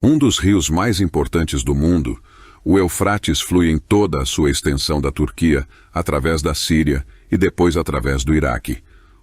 Um dos rios mais importantes do mundo, o Eufrates flui em toda a sua extensão da Turquia, através da Síria e depois através do Iraque.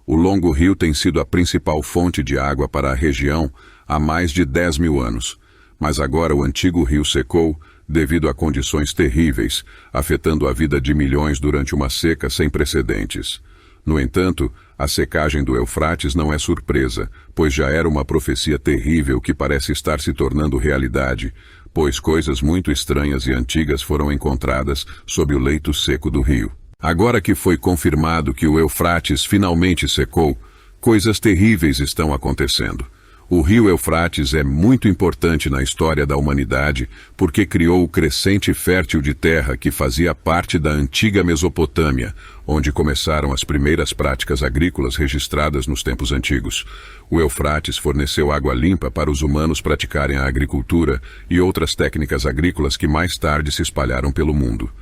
O longo rio tem sido a principal fonte de água para a região há mais de 10 mil anos. Mas agora o antigo rio secou devido a condições terríveis, afetando a vida de milhões durante uma seca sem precedentes. No entanto, a secagem do Eufrates não é surpresa, pois já era uma profecia terrível que parece estar se tornando realidade, pois coisas muito estranhas e antigas foram encontradas sob o leito seco do rio. Agora que foi confirmado que o Eufrates finalmente secou, coisas terríveis estão acontecendo. O rio Eufrates é muito importante na história da humanidade porque criou o crescente fértil de terra que fazia parte da antiga Mesopotâmia, onde começaram as primeiras práticas agrícolas registradas nos tempos antigos. O Eufrates forneceu água limpa para os humanos praticarem a agricultura e outras técnicas agrícolas que mais tarde se espalharam pelo mundo.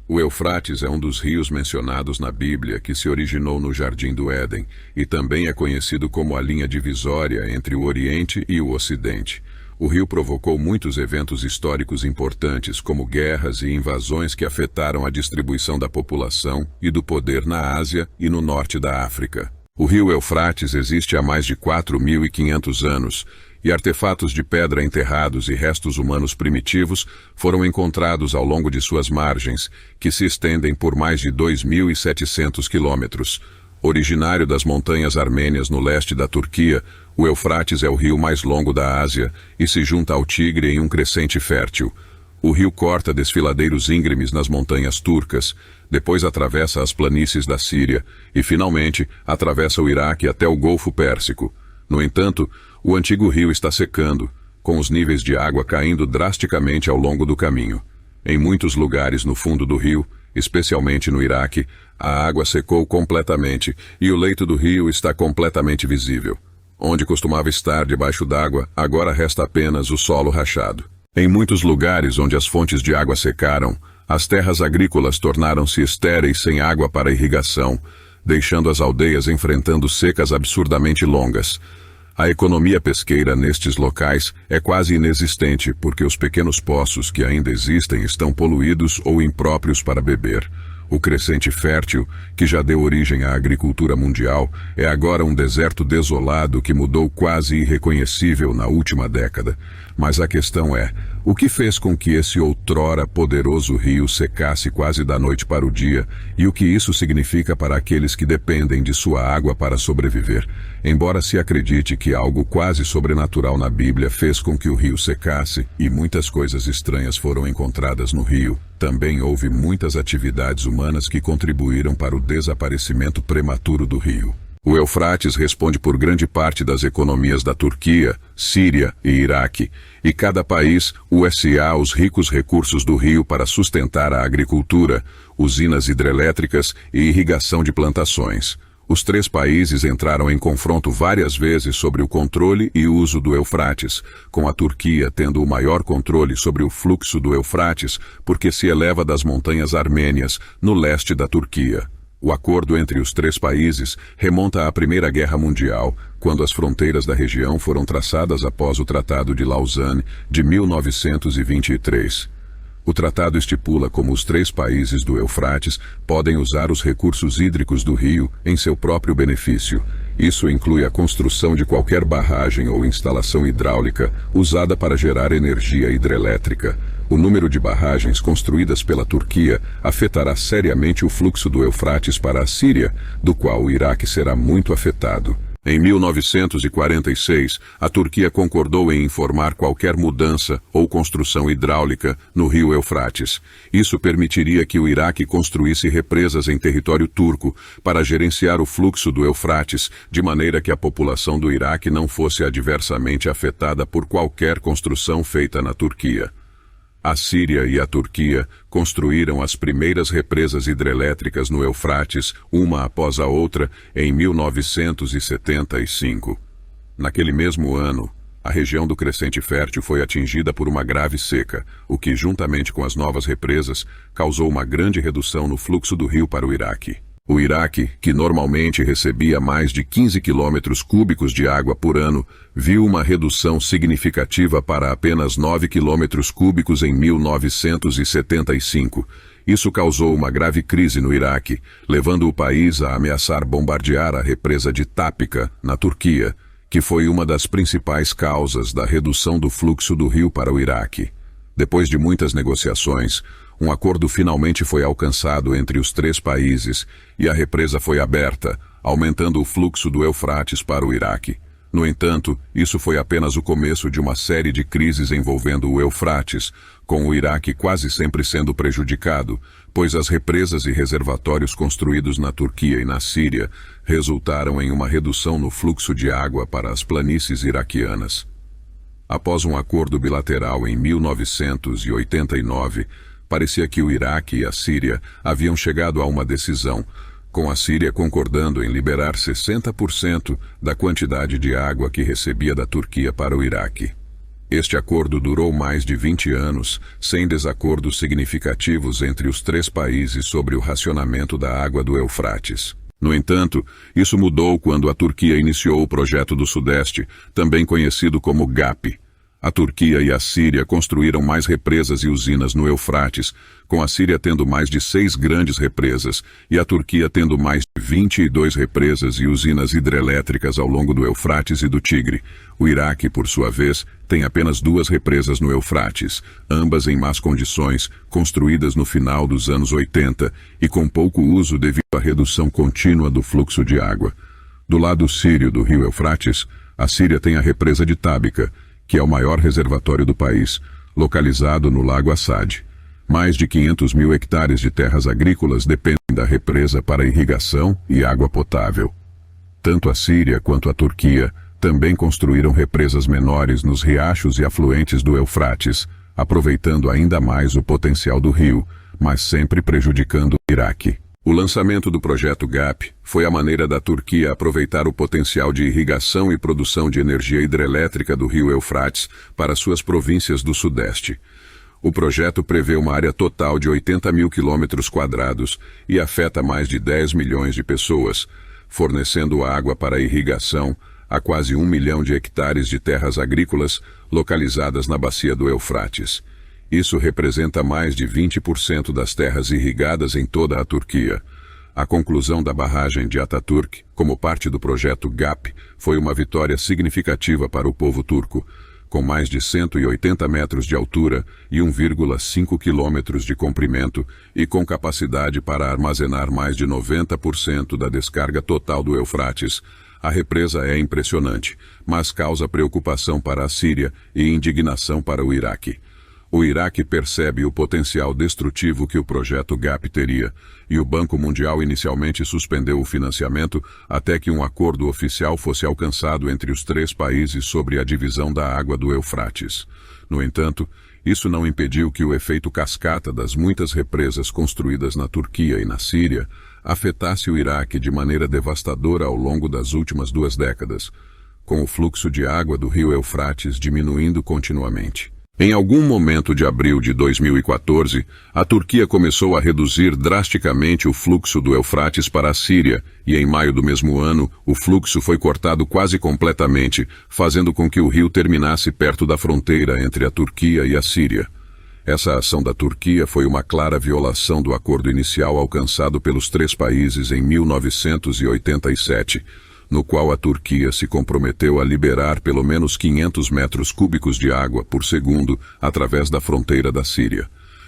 O Eufrates é um dos rios mencionados na Bíblia que se originou no Jardim do Éden e também é conhecido como a linha divisória entre o Oriente e o Ocidente. O rio provocou muitos eventos históricos importantes, como guerras e invasões que afetaram a distribuição da população e do poder na Ásia e no norte da África. O rio Eufrates existe há mais de 4.500 anos, e artefatos de pedra enterrados e restos humanos primitivos foram encontrados ao longo de suas margens, que se estendem por mais de 2.700 quilômetros. Originário das montanhas armênias no leste da Turquia, o Eufrates é o rio mais longo da Ásia e se junta ao Tigre em um crescente fértil. O rio corta desfiladeiros íngremes nas montanhas turcas, depois atravessa as planícies da Síria e, finalmente, atravessa o Iraque até o Golfo Pérsico. No entanto, o antigo rio está secando, com os níveis de água caindo drasticamente ao longo do caminho. Em muitos lugares no fundo do rio, especialmente no Iraque, a água secou completamente e o leito do rio está completamente visível. Onde costumava estar debaixo d'água, agora resta apenas o solo rachado. Em muitos lugares onde as fontes de água secaram, as terras agrícolas tornaram-se estéreis sem água para irrigação, deixando as aldeias enfrentando secas absurdamente longas. A economia pesqueira nestes locais é quase inexistente porque os pequenos poços que ainda existem estão poluídos ou impróprios para beber. O crescente fértil, que já deu origem à agricultura mundial, é agora um deserto desolado que mudou quase irreconhecível na última década. Mas a questão é, o que fez com que esse outrora poderoso rio secasse quase da noite para o dia e o que isso significa para aqueles que dependem de sua água para sobreviver? Embora se acredite que algo quase sobrenatural na Bíblia fez com que o rio secasse e muitas coisas estranhas foram encontradas no rio, também houve muitas atividades humanas que contribuíram para o desaparecimento prematuro do rio. O Eufrates responde por grande parte das economias da Turquia, Síria e Iraque, e cada país usa os ricos recursos do rio para sustentar a agricultura, usinas hidrelétricas e irrigação de plantações. Os três países entraram em confronto várias vezes sobre o controle e uso do Eufrates, com a Turquia tendo o maior controle sobre o fluxo do Eufrates porque se eleva das montanhas armênias, no leste da Turquia. O acordo entre os três países remonta à Primeira Guerra Mundial, quando as fronteiras da região foram traçadas após o Tratado de Lausanne de 1923. O tratado estipula como os três países do Eufrates podem usar os recursos hídricos do rio em seu próprio benefício. Isso inclui a construção de qualquer barragem ou instalação hidráulica usada para gerar energia hidrelétrica. O número de barragens construídas pela Turquia afetará seriamente o fluxo do Eufrates para a Síria, do qual o Iraque será muito afetado. Em 1946, a Turquia concordou em informar qualquer mudança ou construção hidráulica no rio Eufrates. Isso permitiria que o Iraque construísse represas em território turco para gerenciar o fluxo do Eufrates, de maneira que a população do Iraque não fosse adversamente afetada por qualquer construção feita na Turquia. A Síria e a Turquia construíram as primeiras represas hidrelétricas no Eufrates, uma após a outra, em 1975. Naquele mesmo ano, a região do Crescente Fértil foi atingida por uma grave seca, o que, juntamente com as novas represas, causou uma grande redução no fluxo do rio para o Iraque. O Iraque, que normalmente recebia mais de 15 quilômetros cúbicos de água por ano, viu uma redução significativa para apenas 9 quilômetros cúbicos em 1975. Isso causou uma grave crise no Iraque, levando o país a ameaçar bombardear a represa de Tápica, na Turquia, que foi uma das principais causas da redução do fluxo do rio para o Iraque. Depois de muitas negociações, um acordo finalmente foi alcançado entre os três países e a represa foi aberta, aumentando o fluxo do Eufrates para o Iraque. No entanto, isso foi apenas o começo de uma série de crises envolvendo o Eufrates, com o Iraque quase sempre sendo prejudicado, pois as represas e reservatórios construídos na Turquia e na Síria resultaram em uma redução no fluxo de água para as planícies iraquianas. Após um acordo bilateral em 1989, parecia que o Iraque e a Síria haviam chegado a uma decisão, com a Síria concordando em liberar 60% da quantidade de água que recebia da Turquia para o Iraque. Este acordo durou mais de 20 anos, sem desacordos significativos entre os três países sobre o racionamento da água do Eufrates. No entanto, isso mudou quando a Turquia iniciou o Projeto do Sudeste, também conhecido como GAP. A Turquia e a Síria construíram mais represas e usinas no Eufrates, com a Síria tendo mais de 6 grandes represas e a Turquia tendo mais de 22 represas e usinas hidrelétricas ao longo do Eufrates e do Tigre. O Iraque, por sua vez, tem apenas 2 represas no Eufrates, ambas em más condições, construídas no final dos anos 80 e com pouco uso devido à redução contínua do fluxo de água. Do lado sírio do rio Eufrates, a Síria tem a represa de Tábica, que é o maior reservatório do país, localizado no Lago Assad. Mais de 500 mil hectares de terras agrícolas dependem da represa para irrigação e água potável. Tanto a Síria quanto a Turquia também construíram represas menores nos riachos e afluentes do Eufrates, aproveitando ainda mais o potencial do rio, mas sempre prejudicando o Iraque. O lançamento do projeto GAP foi a maneira da Turquia aproveitar o potencial de irrigação e produção de energia hidrelétrica do rio Eufrates para suas províncias do Sudeste. O projeto prevê uma área total de 80 mil quilômetros quadrados e afeta mais de 10 milhões de pessoas, fornecendo água para irrigação a quase 1 milhão de hectares de terras agrícolas localizadas na bacia do Eufrates. Isso representa mais de 20% das terras irrigadas em toda a Turquia. A conclusão da barragem de Atatürk, como parte do projeto GAP, foi uma vitória significativa para o povo turco, com mais de 180 metros de altura e 1,5 quilômetros de comprimento e com capacidade para armazenar mais de 90% da descarga total do Eufrates. A represa é impressionante, mas causa preocupação para a Síria e indignação para o Iraque. O Iraque percebe o potencial destrutivo que o projeto GAP teria, e o Banco Mundial inicialmente suspendeu o financiamento até que um acordo oficial fosse alcançado entre os três países sobre a divisão da água do Eufrates. No entanto, isso não impediu que o efeito cascata das muitas represas construídas na Turquia e na Síria afetasse o Iraque de maneira devastadora ao longo das últimas 2 décadas, com o fluxo de água do rio Eufrates diminuindo continuamente. Em algum momento de abril de 2014, a Turquia começou a reduzir drasticamente o fluxo do Eufrates para a Síria, e em maio do mesmo ano, o fluxo foi cortado quase completamente, fazendo com que o rio terminasse perto da fronteira entre a Turquia e a Síria. Essa ação da Turquia foi uma clara violação do acordo inicial alcançado pelos 3 países em 1987, no qual a Turquia se comprometeu a liberar pelo menos 500 metros cúbicos de água por segundo através da fronteira da Síria.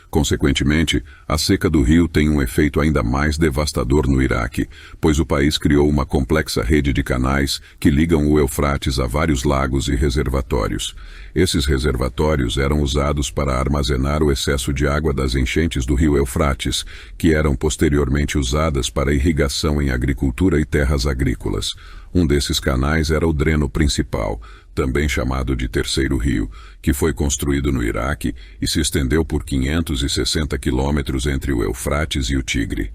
Consequentemente, a seca do rio tem um efeito ainda mais devastador no Iraque, pois o país criou uma complexa rede de canais que ligam o Eufrates a vários lagos e reservatórios. Esses reservatórios eram usados para armazenar o excesso de água das enchentes do rio Eufrates, que eram posteriormente usadas para irrigação em agricultura e terras agrícolas. Um desses canais era o dreno principal, também chamado de Terceiro Rio, que foi construído no Iraque e se estendeu por 560 quilômetros entre o Eufrates e o Tigre.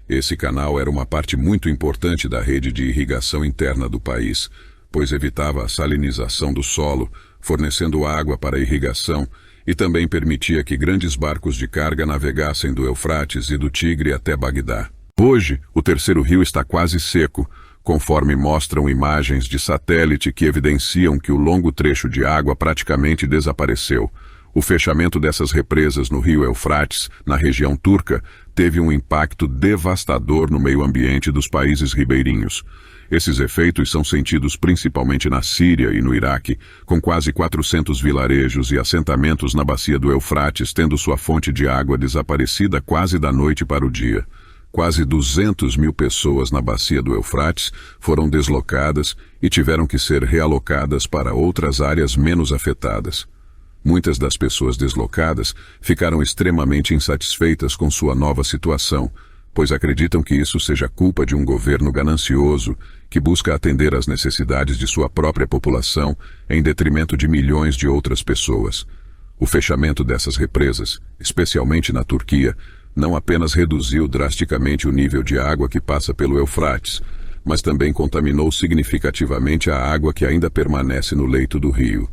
Esse canal era uma parte muito importante da rede de irrigação interna do país, pois evitava a salinização do solo, fornecendo água para a irrigação e também permitia que grandes barcos de carga navegassem do Eufrates e do Tigre até Bagdá. Hoje, o terceiro rio está quase seco, conforme mostram imagens de satélite que evidenciam que o longo trecho de água praticamente desapareceu. O fechamento dessas represas no rio Eufrates, na região turca, teve um impacto devastador no meio ambiente dos países ribeirinhos. Esses efeitos são sentidos principalmente na Síria e no Iraque, com quase 400 vilarejos e assentamentos na bacia do Eufrates tendo sua fonte de água desaparecida quase da noite para o dia. Quase 200 mil pessoas na bacia do Eufrates foram deslocadas e tiveram que ser realocadas para outras áreas menos afetadas. Muitas das pessoas deslocadas ficaram extremamente insatisfeitas com sua nova situação, pois acreditam que isso seja culpa de um governo ganancioso que busca atender às necessidades de sua própria população em detrimento de milhões de outras pessoas. O fechamento dessas represas, especialmente na Turquia, não apenas reduziu drasticamente o nível de água que passa pelo Eufrates, mas também contaminou significativamente a água que ainda permanece no leito do rio.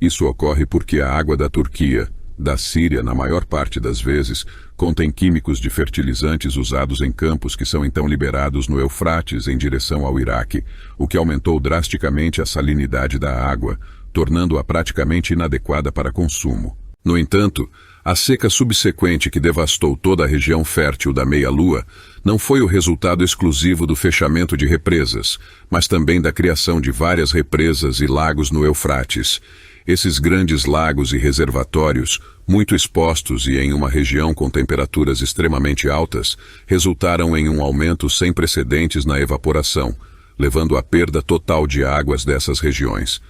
Isso ocorre porque a água da Turquia, da Síria, na maior parte das vezes, contém químicos de fertilizantes usados em campos que são então liberados no Eufrates em direção ao Iraque, o que aumentou drasticamente a salinidade da água, tornando-a praticamente inadequada para consumo. No entanto, a seca subsequente que devastou toda a região fértil da Meia-Lua não foi o resultado exclusivo do fechamento de represas, mas também da criação de várias represas e lagos no Eufrates. Esses grandes lagos e reservatórios, muito expostos e em uma região com temperaturas extremamente altas, resultaram em um aumento sem precedentes na evaporação, levando à perda total de águas dessas regiões.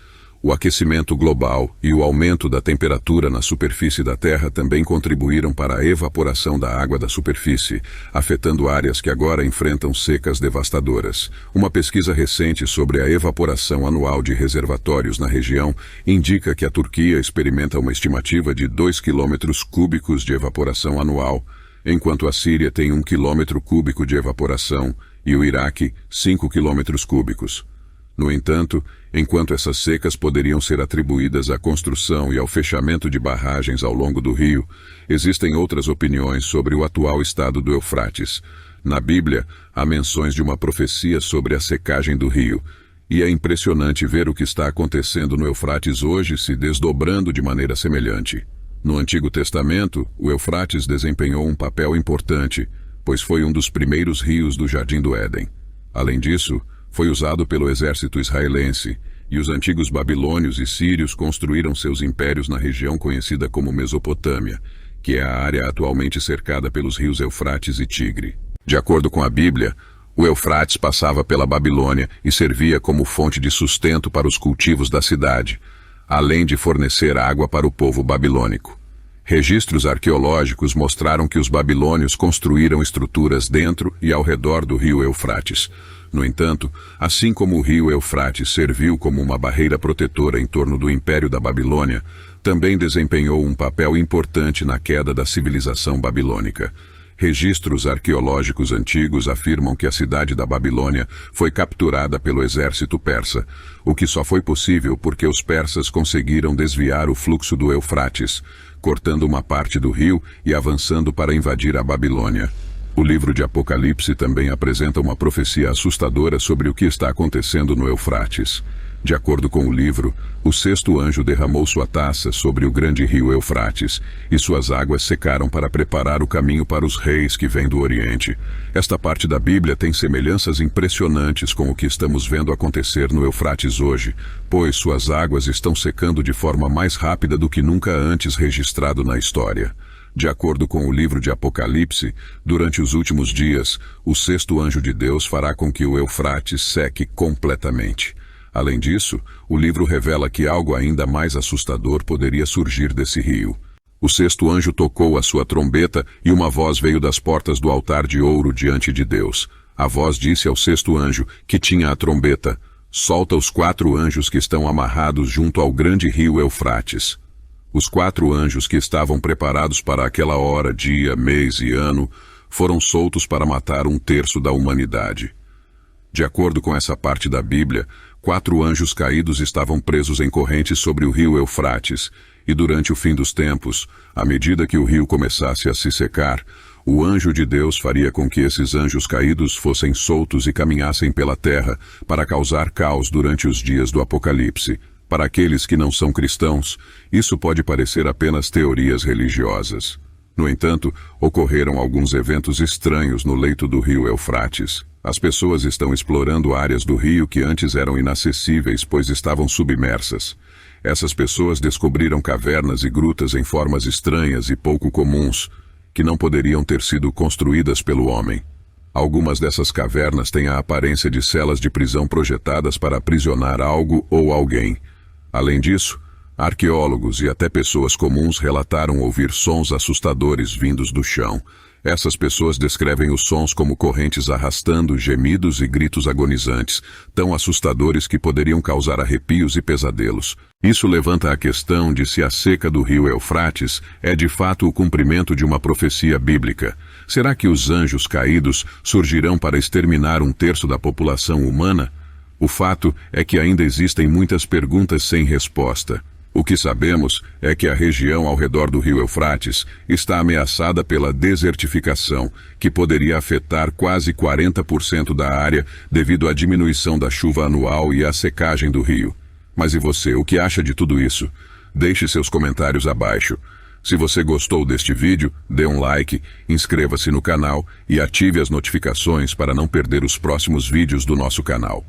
O aquecimento global e o aumento da temperatura na superfície da Terra também contribuíram para a evaporação da água da superfície, afetando áreas que agora enfrentam secas devastadoras. Uma pesquisa recente sobre a evaporação anual de reservatórios na região indica que a Turquia experimenta uma estimativa de 2 quilômetros cúbicos de evaporação anual, enquanto a Síria tem 1 quilômetro cúbico de evaporação e o Iraque 5 quilômetros cúbicos. No entanto, enquanto essas secas poderiam ser atribuídas à construção e ao fechamento de barragens ao longo do rio, existem outras opiniões sobre o atual estado do Eufrates. Na Bíblia, há menções de uma profecia sobre a secagem do rio, e é impressionante ver o que está acontecendo no Eufrates hoje se desdobrando de maneira semelhante. No Antigo Testamento, o Eufrates desempenhou um papel importante, pois foi um dos primeiros rios do Jardim do Éden. Além disso, foi usado pelo exército israelense, e os antigos babilônios e sírios construíram seus impérios na região conhecida como Mesopotâmia, que é a área atualmente cercada pelos rios Eufrates e Tigre. De acordo com a Bíblia, o Eufrates passava pela Babilônia e servia como fonte de sustento para os cultivos da cidade, além de fornecer água para o povo babilônico. Registros arqueológicos mostraram que os babilônios construíram estruturas dentro e ao redor do rio Eufrates. No entanto, assim como o rio Eufrates serviu como uma barreira protetora em torno do Império da Babilônia, também desempenhou um papel importante na queda da civilização babilônica. Registros arqueológicos antigos afirmam que a cidade da Babilônia foi capturada pelo exército persa, o que só foi possível porque os persas conseguiram desviar o fluxo do Eufrates, cortando uma parte do rio e avançando para invadir a Babilônia. O livro de Apocalipse também apresenta uma profecia assustadora sobre o que está acontecendo no Eufrates. De acordo com o livro, o sexto anjo derramou sua taça sobre o grande rio Eufrates, e suas águas secaram para preparar o caminho para os reis que vêm do Oriente. Esta parte da Bíblia tem semelhanças impressionantes com o que estamos vendo acontecer no Eufrates hoje, pois suas águas estão secando de forma mais rápida do que nunca antes registrado na história. De acordo com o livro de Apocalipse, durante os últimos dias, o sexto anjo de Deus fará com que o Eufrates seque completamente. Além disso, o livro revela que algo ainda mais assustador poderia surgir desse rio. O sexto anjo tocou a sua trombeta e uma voz veio das portas do altar de ouro diante de Deus. A voz disse ao sexto anjo, que tinha a trombeta: "Solta os 4 anjos que estão amarrados junto ao grande rio Eufrates." Os 4 anjos que estavam preparados para aquela hora, dia, mês e ano, foram soltos para matar 1/3 da humanidade. De acordo com essa parte da Bíblia, 4 anjos caídos estavam presos em correntes sobre o rio Eufrates, E durante o fim dos tempos, à medida que o rio começasse a se secar, o anjo de Deus faria com que esses anjos caídos fossem soltos e caminhassem pela terra para causar caos durante os dias do Apocalipse. Para aqueles que não são cristãos, isso pode parecer apenas teorias religiosas. No entanto, ocorreram alguns eventos estranhos no leito do rio Eufrates. As pessoas estão explorando áreas do rio que antes eram inacessíveis, pois estavam submersas. Essas pessoas descobriram cavernas e grutas em formas estranhas e pouco comuns, que não poderiam ter sido construídas pelo homem. Algumas dessas cavernas têm a aparência de celas de prisão projetadas para aprisionar algo ou alguém. Além disso, arqueólogos e até pessoas comuns relataram ouvir sons assustadores vindos do chão. Essas pessoas descrevem os sons como correntes arrastando, gemidos e gritos agonizantes, tão assustadores que poderiam causar arrepios e pesadelos. Isso levanta a questão de se a seca do rio Eufrates é de fato o cumprimento de uma profecia bíblica. Será que os anjos caídos surgirão para exterminar 1/3 da população humana? O fato é que ainda existem muitas perguntas sem resposta. O que sabemos é que a região ao redor do rio Eufrates está ameaçada pela desertificação, que poderia afetar quase 40% da área devido à diminuição da chuva anual e à secagem do rio. Mas e você, o que acha de tudo isso? Deixe seus comentários abaixo. Se você gostou deste vídeo, dê um like, inscreva-se no canal e ative as notificações para não perder os próximos vídeos do nosso canal.